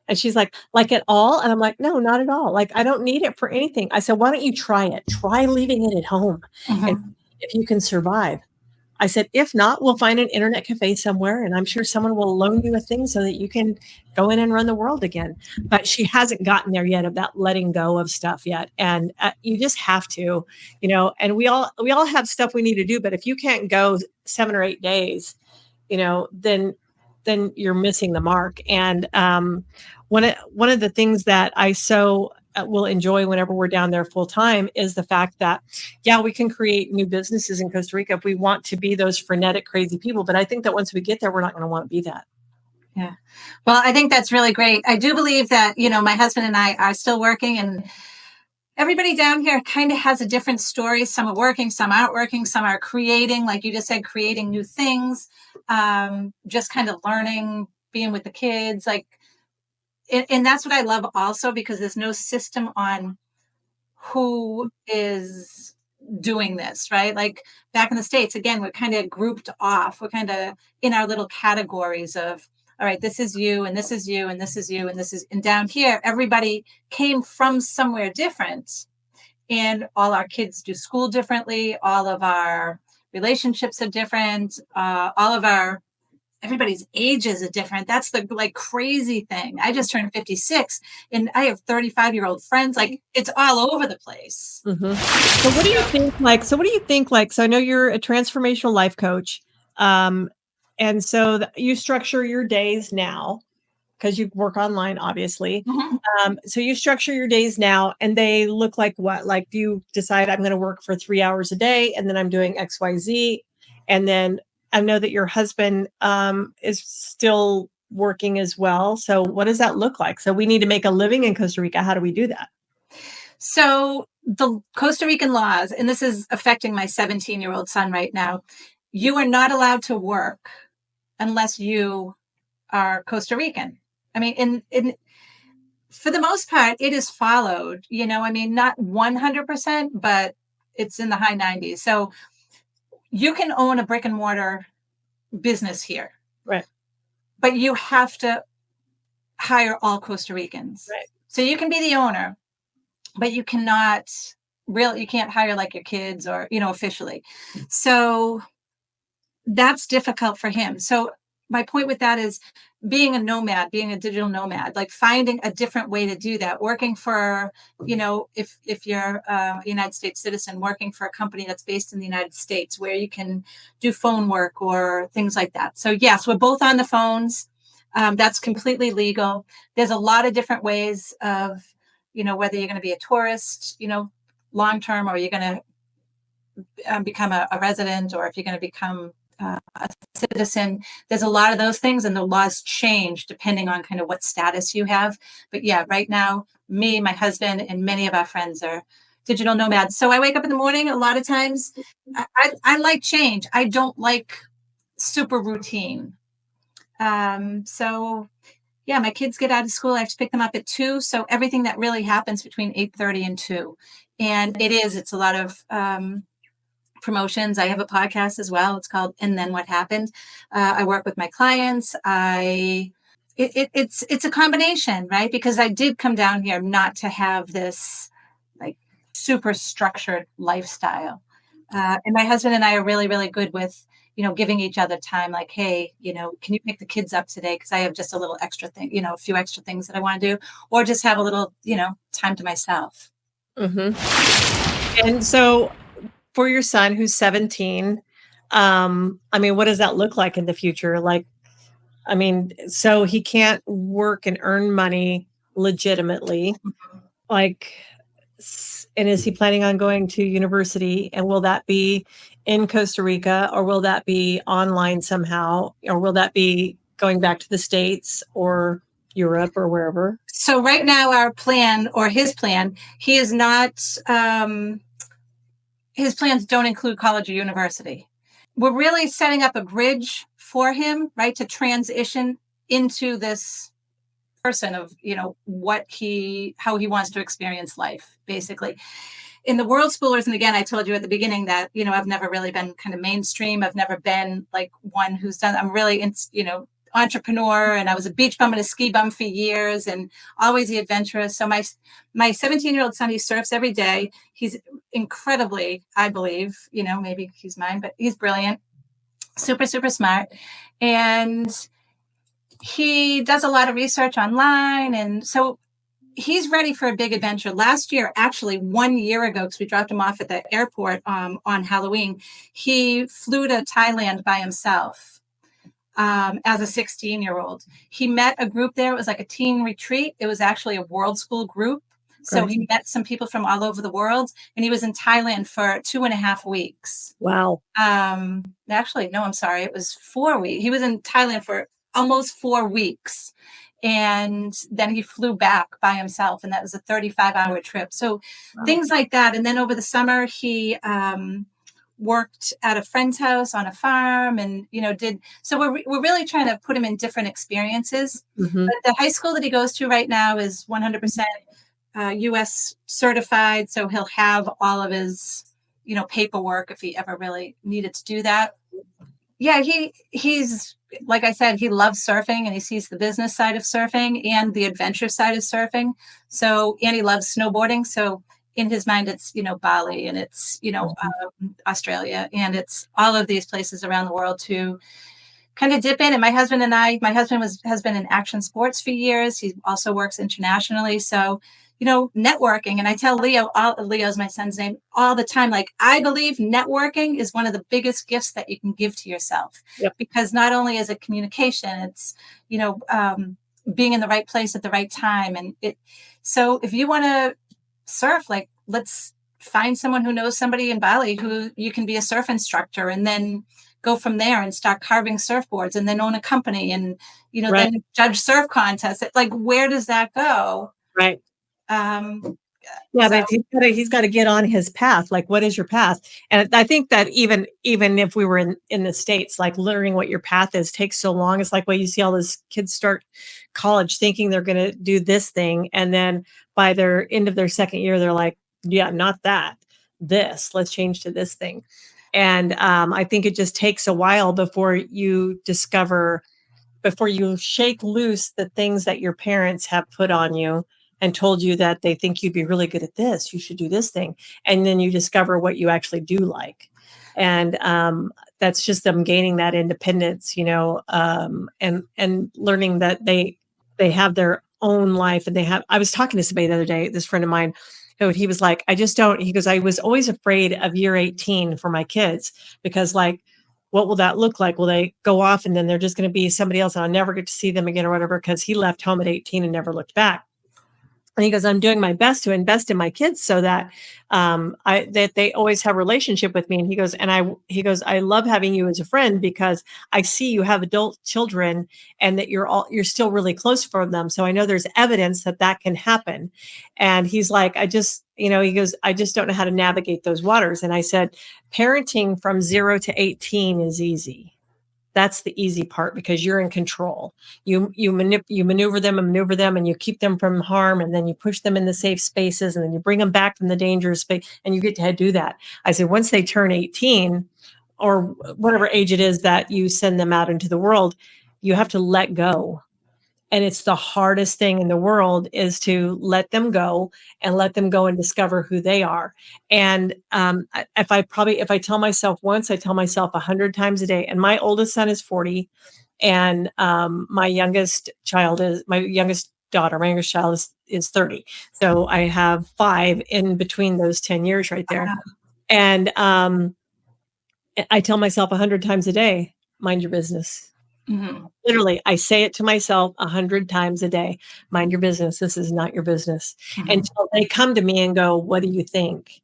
And she's like at all? And I'm like, "No, not at all. Like, I don't need it for anything." I said, "Why don't you try it? Try leaving it at home. Mm-hmm. And if you can survive." I said, "If not, we'll find an internet cafe somewhere, and I'm sure someone will loan you a thing so that you can go in and run the world again." But she hasn't gotten there yet of that letting go of stuff yet. And you just have to, and we all have stuff we need to do. But if you can't go 7 or 8 days, then you're missing the mark. And one of the things that I so will enjoy whenever we're down there full time is the fact that, yeah, we can create new businesses in Costa Rica if we want to be those frenetic, crazy people. But I think that once we get there, we're not going to want to be that. Yeah. Well, I think that's really great. I do believe that, my husband and I are still working, and everybody down here kind of has a different story. Some are working, some aren't working, some are creating, like you just said, creating new things, just kind of learning, being with the kids. And that's what I love also, because there's no system on who is doing this, right? Like back in the States, again, we're kind of grouped off. We're kind of in our little categories of, all right, this is you, and this is you, and this is you, and this is, and down here, everybody came from somewhere different. And all our kids do school differently. All of our relationships are different. Everybody's ages are different. That's the crazy thing. I just turned 56 and I have 35-year-old friends. Like, it's all over the place. Mm-hmm. So what do you think so I know you're a transformational life coach. And so you structure your days now because you work online, obviously. Mm-hmm. So you structure your days now and they look like what? Like, do you decide I'm going to work for 3 hours a day and then I'm doing XYZ? And then I know that your husband is still working as well. So what does that look like? So we need to make a living in Costa Rica. How do we do that? So the Costa Rican laws, and this is affecting my 17-year-old son right now, you are not allowed to work unless you are Costa Rican. I mean, for the most part, it is followed, not 100%, but it's in the high 90s. So you can own a brick and mortar business here. Right. But you have to hire all Costa Ricans. Right. So you can be the owner, but you can't hire like your kids or, officially. So that's difficult for him. So my point with that is being a digital nomad, like finding a different way to do that, working for, if you're a United States citizen, working for a company that's based in the United States where you can do phone work or things like that. So yes, we're both on the phones. That's completely legal. There's a lot of different ways of, whether you're going to be a tourist, long term, or you're going to become a resident, or if you're going to become a citizen. There's a lot of those things, and the laws change depending on kind of what status you have. But yeah, right now, me, my husband, and many of our friends are digital nomads. So I wake up in the morning. A lot of times, I like change. I don't like super routine. So yeah, my kids get out of school. I have to pick them up at 2. So everything that really happens between 8:30 and 2, and it's a lot of promotions. I have a podcast as well. It's called "And Then What Happened." I work with my clients. It's a combination, right? Because I did come down here not to have this like super structured lifestyle. And my husband and I are really, really good with, giving each other time. Like, hey, can you pick the kids up today? Because I have just a little extra thing, a few extra things that I want to do, or just have a little, time to myself. Mm-hmm. And so for your son who's 17, what does that look like in the future? So he can't work and earn money legitimately. And is he planning on going to university? And will that be in Costa Rica, or will that be online somehow? Or will that be going back to the States or Europe or wherever? So right now, our plan, or his plan, he is not, his plans don't include college or university. We're really setting up a bridge for him, right, to transition into this person of, how he wants to experience life, basically. In the world schoolers, and again, I told you at the beginning that, I've never really been kind of mainstream. I've never been like one who's I'm really, entrepreneur, and I was a beach bum and a ski bum for years, and always the adventurous. So my 17-year-old son, he surfs every day. He's incredibly, I believe, maybe he's mine, but he's brilliant, super, super smart. And he does a lot of research online. And so he's ready for a big adventure. Last year, actually 1 year ago, because we dropped him off at the airport on Halloween, he flew to Thailand by himself. As a 16-year-old, he met a group there. It was like a teen retreat. It was actually a world school group. So Right. he met some people from all over the world, and he was in Thailand for 2.5 weeks. Wow. Actually, no, I'm sorry. It was 4 weeks. He was in Thailand for almost 4 weeks. And then he flew back by himself, and that was a 35-hour trip. So Wow. things like that. And then over the summer, he worked at a friend's house on a farm, and did so. We're really trying to put him in different experiences. Hmm. But the high school that he goes to right now is 100% U.S. certified, so he'll have all of his paperwork if he ever really needed to do that. Yeah, he's like I said, he loves surfing, and he sees the business side of surfing and the adventure side of surfing. So, and he loves snowboarding. So in his mind, it's Bali, and it's Australia, and it's all of these places around the world to kind of dip in. And my husband has been in action sports for years. He also works internationally. So, networking. And I tell Leo's my son's name, all the time, like, I believe networking is one of the biggest gifts that you can give to yourself, Yep. because not only is it communication, it's, being in the right place at the right time. So if you want to surf, like, let's find someone who knows somebody in Bali who you can be a surf instructor, and then go from there and start carving surfboards, and then own a company, and Right. then judge surf contests. Like, where does that go? Right. Um, Yeah, so but he's got to get on his path. Like, what is your path? And I think that even if we were in the States, like learning what your path is takes so long. It's like, well, you see all those kids start college thinking they're going to do this thing, and then by their end of their second year, they're like, yeah, not that. This. Let's change to this thing. And I think it just takes a while before you shake loose the things that your parents have put on you and told you that they think you'd be really good at this, you should do this thing. And then you discover what you actually do like. And that's just them gaining that independence, and learning that they have their own life. And I was talking to somebody the other day, this friend of mine, who he was like, I just don't, he goes, I was always afraid of year 18 for my kids because, like, what will that look like? Will they go off and then they're just going to be somebody else and I'll never get to see them again or whatever? Because he left home at 18 and never looked back. And he goes, I'm doing my best to invest in my kids so that that they always have a relationship with me. And he goes, I love having you as a friend because I see you have adult children and that you're still really close for them. So I know there's evidence that that can happen. And he's like, he goes, I just don't know how to navigate those waters. And I said, parenting from 0 to 18 is easy. That's the easy part because you're in control. You maneuver them and maneuver them, and you keep them from harm, and then you push them in the safe spaces, and then you bring them back from the dangerous space, and you get to do that. I said once they turn 18, or whatever age it is that you send them out into the world, you have to let go. And it's the hardest thing in the world is to let them go and let them go and discover who they are. And if I tell myself once, I tell myself 100 times a day. And my oldest son is 40, and my youngest daughter, my youngest child is 30. So I have 5 in between those 10 years right there. And I tell myself 100 times a day, mind your business. mhm. Literally, I say it to myself 100 times a day. Mind your business. This is not your business. Mhm. Until they come to me and go, what do you think?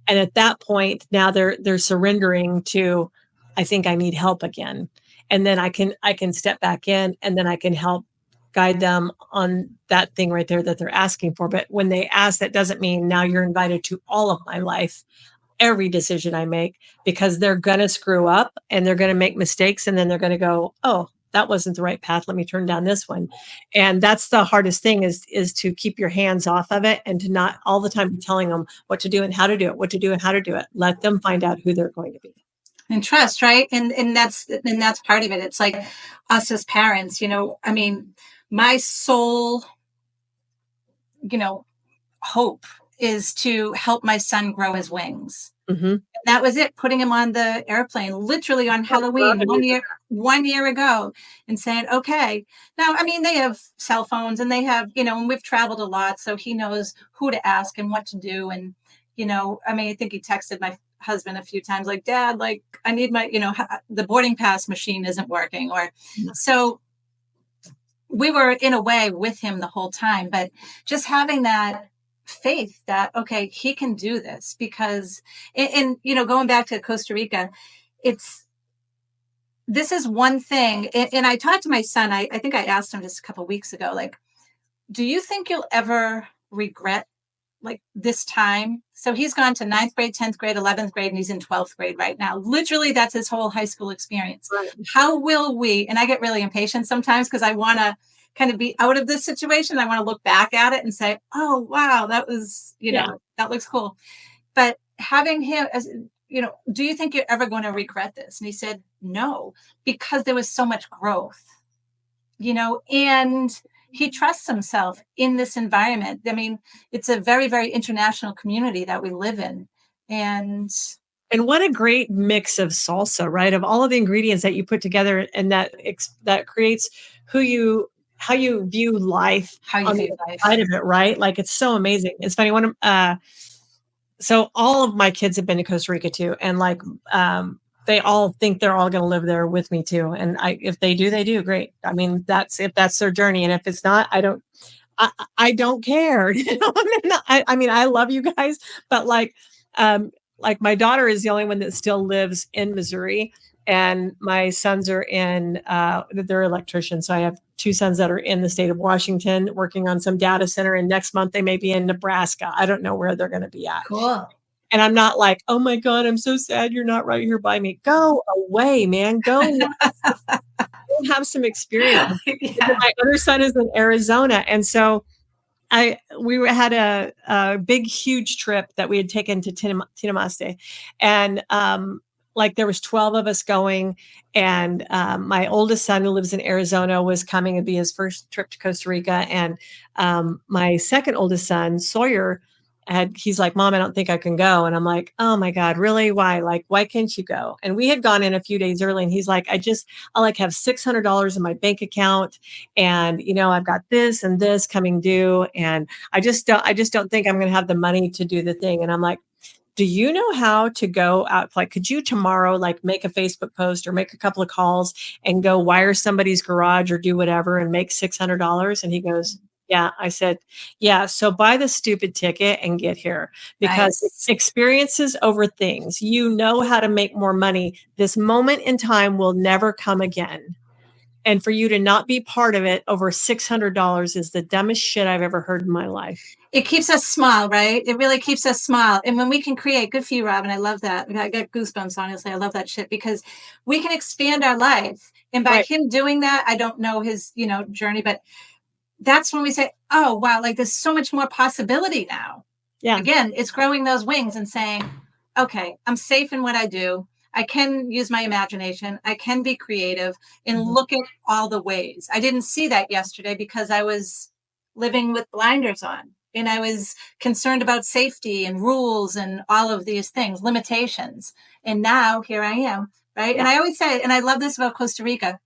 And at that point, now they're surrendering to, I think I need help again. And then I can step back in and then I can help guide them on that thing right there that they're asking for. But when they ask, that doesn't mean now you're invited to all of my life, every decision I make, because they're going to screw up and they're going to make mistakes. And then they're going to go, oh, that wasn't the right path. Let me turn down this one. And that's the hardest thing is to keep your hands off of it and to not all the time be telling them what to do and how to do it, what to do and how to do it. Let them find out who they're going to be. And trust, right? And that's part of it. It's like us as parents, I mean, my sole, hope is to help my son grow his wings. Mm-hmm. That was it, putting him on the airplane literally on Halloween 1 year ago, and saying, okay. Now, I mean, they have cell phones, and they have, and we've traveled a lot, so he knows who to ask and what to do. And, I mean, I think he texted my husband a few times, like, Dad, like, I need my, the boarding pass machine isn't working. Or so we were in a way with him the whole time, but just having that faith that, okay, he can do this because, and going back to Costa Rica, this is one thing. And I talked to my son, I think I asked him just a couple of weeks ago, like, do you think you'll ever regret like this time? So he's gone to ninth grade, 10th grade, 11th grade, and he's in 12th grade right now. Literally, that's his whole high school experience. Right. How will we, and I get really impatient sometimes because I want to kind of be out of this situation. I want to look back at it and say, oh, wow, that was, that looks cool. But having him as, do you think you're ever going to regret this? And he said, no, because there was so much growth, and he trusts himself in this environment. I mean, it's a very, very international community that we live in. And what a great mix of salsa, right? Of all of the ingredients that you put together, and that creates how you view life on the side of it, right? Like, it's so amazing. It's funny. So all of my kids have been to Costa Rica too, and like they all think they're all going to live there with me too. And if they do, they do great. I mean, if that's their journey, and if it's not, I don't care. I mean, I love you guys, but like my daughter is the only one that still lives in Missouri, and my sons are they're electricians. So I have two sons that are in the state of Washington working on some data center, and next month they may be in Nebraska. I don't know where they're going to be at. Cool. And I'm not like, oh my God, I'm so sad you're not right here by me. Go away, man. Go have some experience. Yeah. My other son is in Arizona. And so we had a big, huge trip that we had taken to Tinamaste. And like there was 12 of us going. And my oldest son, who lives in Arizona, was coming. It'd be his first trip to Costa Rica. And my second oldest son, Sawyer, he's like, Mom, I don't think I can go. And I'm like, oh my God, really? Why? Like, why can't you go? And we had gone in a few days early, and he's like, I like have $600 in my bank account. And, I've got this and this coming due. And I just don't think I'm going to have the money to do the thing. And I'm like, do you know how to go out? Like, could you tomorrow, like, make a Facebook post or make a couple of calls and go wire somebody's garage or do whatever and make $600? And he goes, yeah. I said, yeah. So buy the stupid ticket and get here, because experiences over things. You know how to make more money. This moment in time will never come again. And for you to not be part of it over $600 is the dumbest shit I've ever heard in my life. It keeps us small, right? It really keeps us small. And when we can create, good for you, Robin. I love that. I got goosebumps, honestly. I love that shit, because we can expand our life. And by him doing that, I don't know his, journey, but that's when we say, oh, wow, like there's so much more possibility now. Yeah. Again, it's growing those wings and saying, okay, I'm safe in what I do. I can use my imagination. I can be creative and look at all the ways. I didn't see that yesterday because I was living with blinders on, and I was concerned about safety and rules and all of these things, limitations. And now here I am, right? Yeah. And I always say, and I love this about Costa Rica,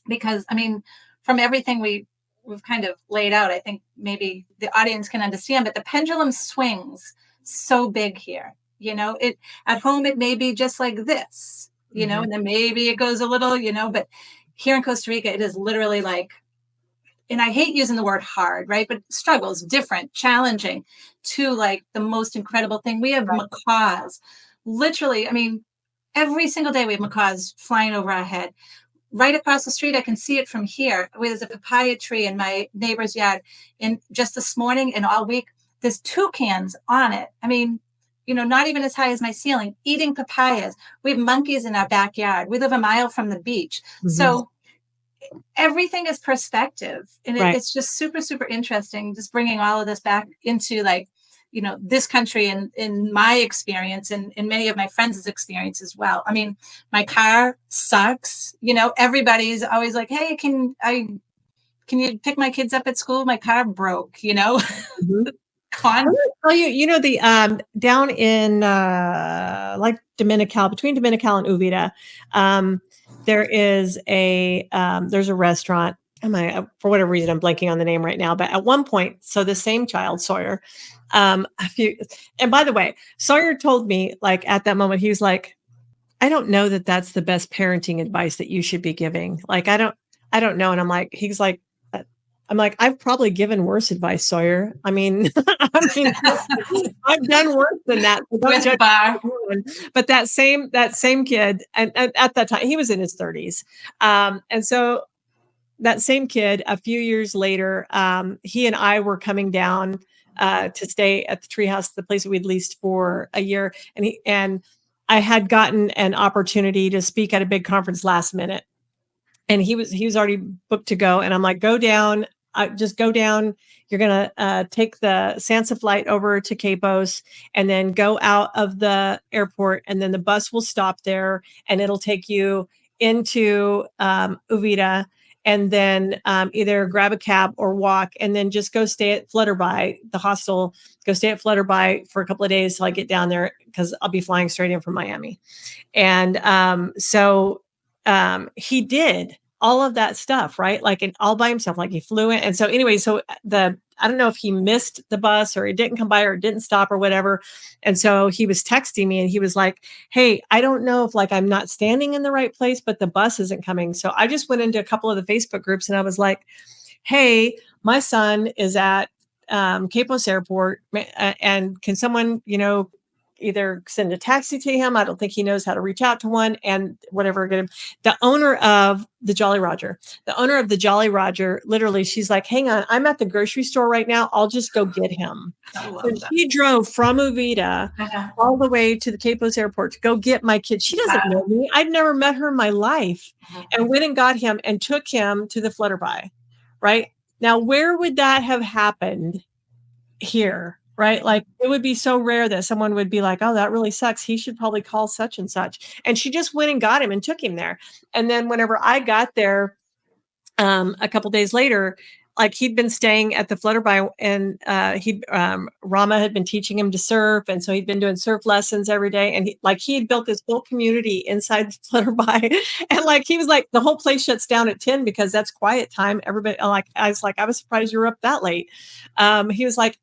because, I mean, from everything we've kind of laid out, I think maybe the audience can understand, but the pendulum swings so big here. It at home, it may be just like this, and then maybe it goes a little, but here in Costa Rica, it is literally like, and I hate using the word hard, right? But struggles, different, challenging, to like the most incredible thing. We have macaws, literally. I mean, every single day we have macaws flying over our head. Right across the street, I can see it from here. There's a papaya tree in my neighbor's yard. And just this morning and all week, there's toucans on it. I mean, not even as high as my ceiling, eating papayas. We have monkeys in our backyard. We live a mile from the beach. So everything is perspective. And it's just super, super interesting, just bringing all of this back into like, this country and in my experience and in many of my friends' experience as well. I mean, my car sucks. Everybody's always like, hey, can you pick my kids up at school? My car broke, I'll tell you, the down in like Dominical, between Dominical and Uvita, there is there's a restaurant. For whatever reason, I'm blanking on the name right now. But at one point, so the same child, Sawyer, and by the way, Sawyer told me, like, at that moment, he was like, I don't know that that's the best parenting advice that you should be giving. Like, I don't know. And I'm like, he's like, I'm like, I've probably given worse advice, Sawyer. I mean, I mean, I've done worse than that. So don't With the judge bar. me. But that same kid, and at that time, he was in his 30s. And so that same kid, a few years later, he and I were coming down to stay at the treehouse, the place that we'd leased for a year, and I had gotten an opportunity to speak at a big conference last minute, and he was already booked to go, and I'm like, go down, just go down. You're gonna take the Sansa flight over to Capos, and then go out of the airport, and then the bus will stop there, and it'll take you into Uvita, and then either grab a cab or walk, and then just go stay at Flutterby, the hostel. Go stay at Flutterby for a couple of days till I get down there, because I'll be flying straight in from Miami. And he did all of that stuff, right? Like, and all by himself, like he flew in. And so anyway, I don't know if he missed the bus or it didn't come by or it didn't stop or whatever. And so he was texting me and he was like, hey, I don't know if like I'm not standing in the right place, but the bus isn't coming. So I just went into a couple of the Facebook groups and I was like, hey, my son is at Capos Airport, and can someone, either send a taxi to him? I don't think he knows how to reach out to one, and whatever. The owner of the Jolly Roger, literally, she's like, hang on, I'm at the grocery store right now. I'll just go get him. I So love that. she drove from Uvita all the way to the Capos Airport to go get my kid. She doesn't know me. I'd never met her in my life, and went and got him and took him to the Flutterby. Right now, where would that have happened here? Right? Like, it would be so rare that someone would be like, oh, that really sucks. He should probably call such and such. And she just went and got him and took him there. And then whenever I got there, a couple days later, like, he'd been staying at the Flutterby, and Rama had been teaching him to surf, and so he'd been doing surf lessons every day, and he had built this whole community inside the Flutterby, and like he was like, the whole place shuts down at 10 because that's quiet time. Everybody, I was surprised you were up that late. He was like,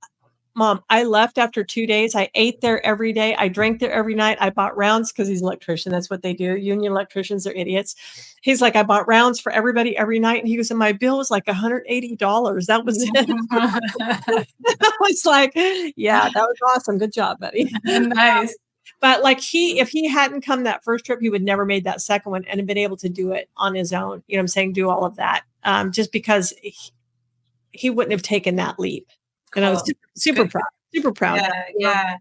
Mom, I left after 2 days. I ate there every day. I drank there every night. I bought rounds because he's an electrician. That's what they do. Union electricians are idiots. He's like, I bought rounds for everybody every night. And he goes, and my bill was like $180. That was it. I was like, yeah, that was awesome. Good job, buddy. Nice. But like, if he hadn't come that first trip, he would never made that second one and have been able to do it on his own. You know what I'm saying? Do all of that. Just because he wouldn't have taken that leap. And I was super proud. Yeah.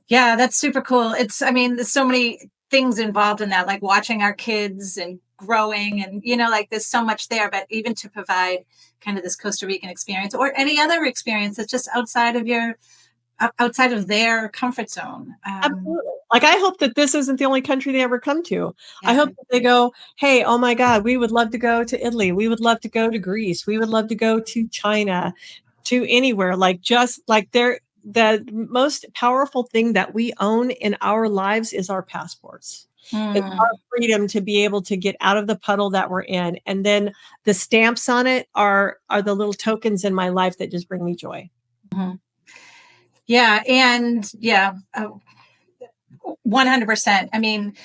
That's super cool. There's so many things involved in that, like watching our kids and growing, and, like, there's so much there, but even to provide kind of this Costa Rican experience or any other experience that's just outside of their comfort zone. Absolutely. Like, I hope that this isn't the only country they ever come to. I hope that they go, hey, oh my God, we would love to go to Italy. We would love to go to Greece. We would love to go to China, to anywhere. Like, just like the most powerful thing that we own in our lives is our passports. It's our freedom to be able to get out of the puddle that we're in. And then the stamps on it are the little tokens in my life that just bring me joy. Yeah. And 100%.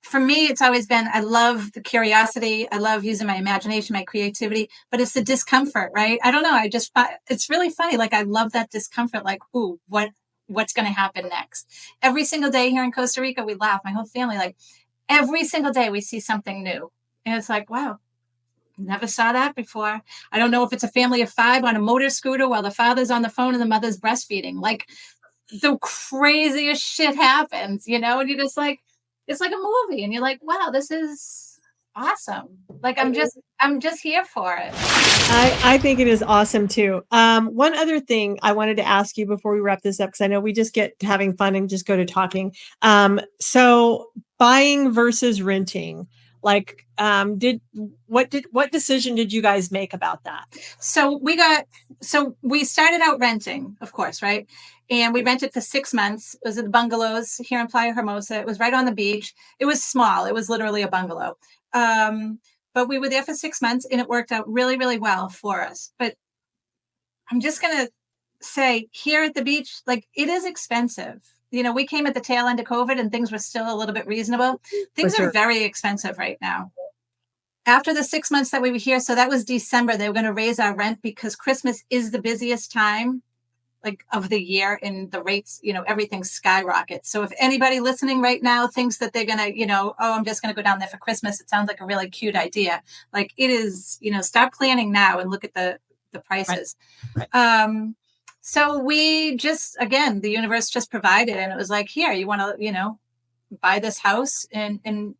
For me, it's always been, I love the curiosity. I love using my imagination, my creativity, but it's the discomfort, right? I don't know. It's really funny. Like, I love that discomfort. Like, ooh, what's going to happen next? Every single day here in Costa Rica, we laugh, my whole family, like every single day we see something new. And it's like, wow, never saw that before. I don't know if it's a family of 5 on a motor scooter while the father's on the phone and the mother's breastfeeding. Like, the craziest shit happens, and you're just like, it's like a movie, and you're like, wow, this is awesome. Like, I'm just here for it. I think it is awesome too. One other thing I wanted to ask you before we wrap this up, because I know we just get to having fun and just go to talking. So buying versus renting, like, what decision did you guys make about that? So we started out renting, of course, right? And we rented for 6 months. It was at the bungalows here in Playa Hermosa. It was right on the beach. It was small. It was literally a bungalow. But we were there for 6 months, and it worked out really, really well for us. But I'm just going to say, here at the beach, like, it is expensive. We came at the tail end of COVID and things were still a little bit reasonable. Things are very expensive right now. after the 6 months that we were here, so that was December, they were going to raise our rent because Christmas is the busiest time like of the year, and the rates, everything skyrockets. So if anybody listening right now thinks that they're going to, oh, I'm just going to go down there for Christmas, it sounds like a really cute idea. Like it is, start planning now and look at the prices. Right. So we just, again, the universe just provided, and it was like, here, you want to, buy this house, and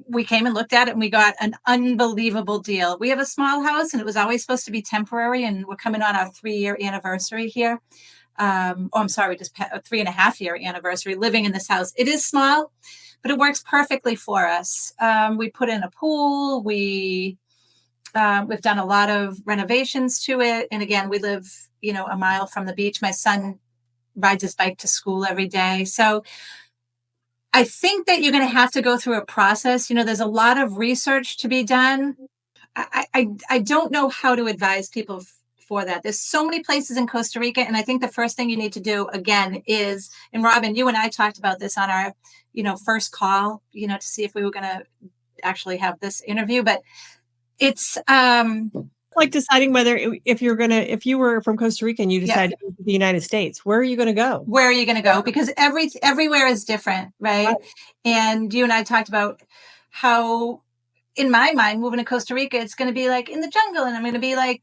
we came and looked at it, and we got an unbelievable deal. We have a small house, and it was always supposed to be temporary, and we're coming on our 3-year anniversary here. I'm sorry, just a 3.5-year anniversary living in this house. It is small, but it works perfectly for us. We put in a pool. We've done a lot of renovations to it, and again, we live, a mile from the beach. My son rides his bike to school every day, so I think that you're going to have to go through a process. There's a lot of research to be done. I don't know how to advise people for that. There's so many places in Costa Rica, and I think the first thing you need to do again is, and Robin, you and I talked about this on our, first call, to see if we were going to actually have this interview, but it's like deciding whether if you were from Costa Rica and you decided to go to the United States, where are you going to go? Where are you going to go? Because everywhere is different, right? And you and I talked about how, in my mind, moving to Costa Rica, it's going to be like in the jungle, and I'm going to be like,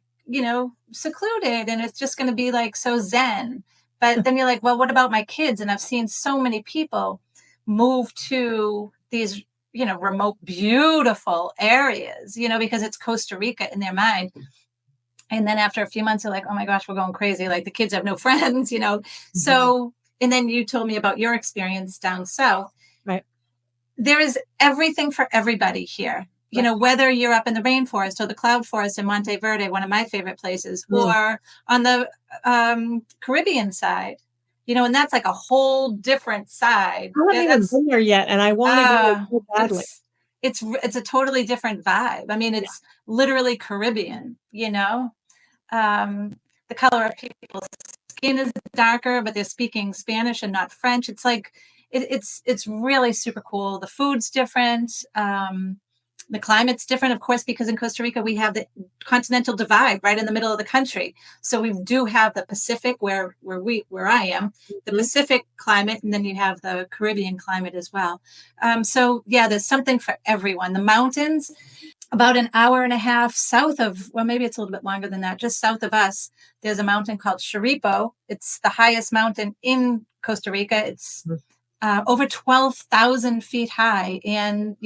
secluded, and it's just going to be like so zen. But then you're like, well, what about my kids? And I've seen so many people move to these, remote, beautiful areas, because it's Costa Rica in their mind. And then after a few months, they're like, oh my gosh, we're going crazy. Like the kids have no friends, Mm-hmm. So, and then you told me about your experience down south. Right. There is everything for everybody here. Right. Whether you're up in the rainforest or the cloud forest in Monteverde, one of my favorite places, or on the Caribbean side, and that's like a whole different side. I haven't even been there yet, and I want to go so badly. It's a totally different vibe. I mean, it's literally Caribbean, the color of people's skin is darker, but they're speaking Spanish and not French. It's like, it's really super cool. The food's different. The climate's different, of course, because in Costa Rica, we have the continental divide right in the middle of the country. So we do have the Pacific where I am, the Pacific climate, and then you have the Caribbean climate as well. So yeah, there's something for everyone. The mountains, about an hour and a half south of, well, maybe it's a little bit longer than that, just south of us, there's a mountain called Chiripo. It's the highest mountain in Costa Rica. It's over 12,000 feet high. And,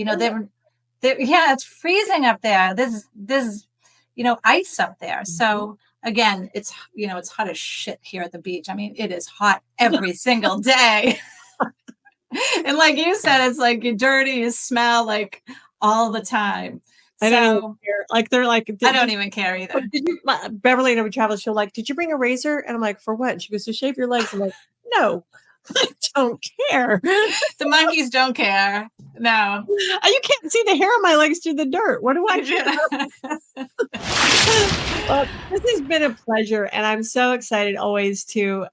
it's freezing up there. There's ice up there. So again, it's hot as shit here at the beach. I mean, it is hot every single day. And like you said, it's like you're dirty, you smell like all the time. I don't even care. Like they're like, I don't even care either. Beverly and I would travel. She'll like, did you bring a razor? And I'm like, for what? And she goes, to shave your legs. I'm like, no, I don't care. The monkeys don't care. No. You can't see the hair on my legs through the dirt. What do I do? Well, this has been a pleasure, and I'm so excited always to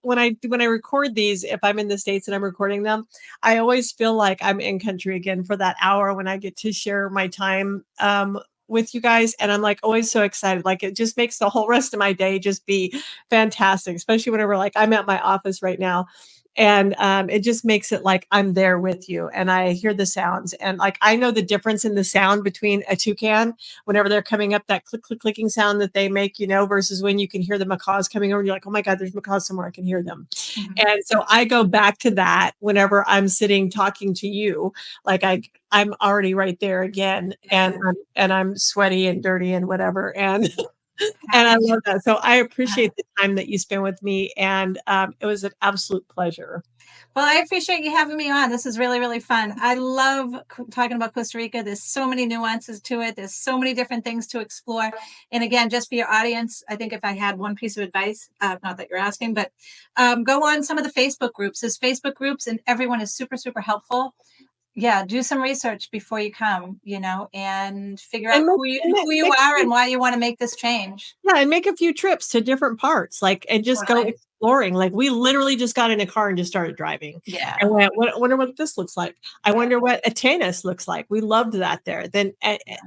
when I record these. If I'm in the States and I'm recording them, I always feel like I'm in country again for that hour when I get to share my time with you guys. And I'm like always so excited. Like it just makes the whole rest of my day just be fantastic, especially whenever like I'm at my office right now. And it just makes it like I'm there with you, and I hear the sounds, and like I know the difference in the sound between a toucan whenever they're coming up, that clicking sound that they make, versus when you can hear the macaws coming over and you're like, oh my God, there's macaws somewhere, I can hear them. Mm-hmm. And so I go back to that whenever I'm sitting talking to you, like I'm already right there again, and I'm sweaty and dirty and whatever, and and I love that. So I appreciate the time that you spent with me, and it was an absolute pleasure. Well, I appreciate you having me on. This is really, really fun. I love talking about Costa Rica. There's so many nuances to it. There's so many different things to explore. And again, just for your audience, I think if I had one piece of advice, not that you're asking, but go on some of the Facebook groups. There's Facebook groups, and everyone is super, super helpful. Yeah, do some research before you come, and figure out who you are and why you want to make this change. Yeah, and make a few trips to different parts, and just go exploring. Like we literally just got in a car and just started driving. Yeah. And went, I wonder what this looks like. I Yeah. wonder what Atenas looks like. We loved that there. Then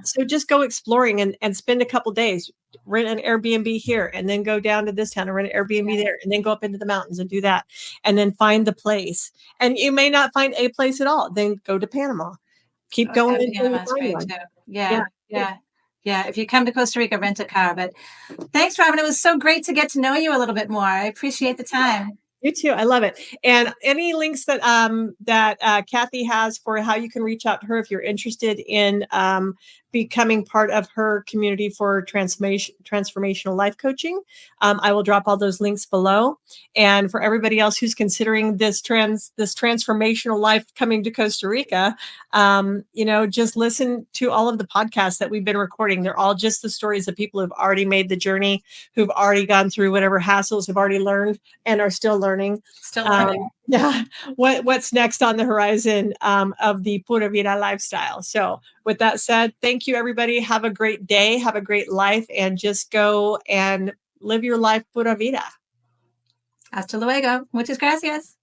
so just go exploring and spend a couple days, rent an Airbnb here, and then go down to this town and rent an Airbnb Yeah. there, and then go up into the mountains and do that, and then find the place. And you may not find a place at all. Then go to Panama. Keep Oh, going yeah, until you Panama's find great one. too. Yeah. Yeah, yeah, yeah. If you come to Costa Rica, rent a car. But thanks, Robin. It was so great to get to know you a little bit more. I appreciate the time. You too. I love it. And any links that Cathy has for how you can reach out to her if you're interested in becoming part of her community for transformational life coaching, I will drop all those links below. And for everybody else who's considering this transformational life coming to Costa Rica, just listen to all of the podcasts that we've been recording. They're all just the stories of people who've already made the journey, who've already gone through whatever hassles, have already learned and are still learning. Still learning. Yeah, what's next on the horizon of the Pura Vida lifestyle. So with that said, thank you, everybody. Have a great day. Have a great life. And just go and live your life Pura Vida. Hasta luego. Muchas gracias.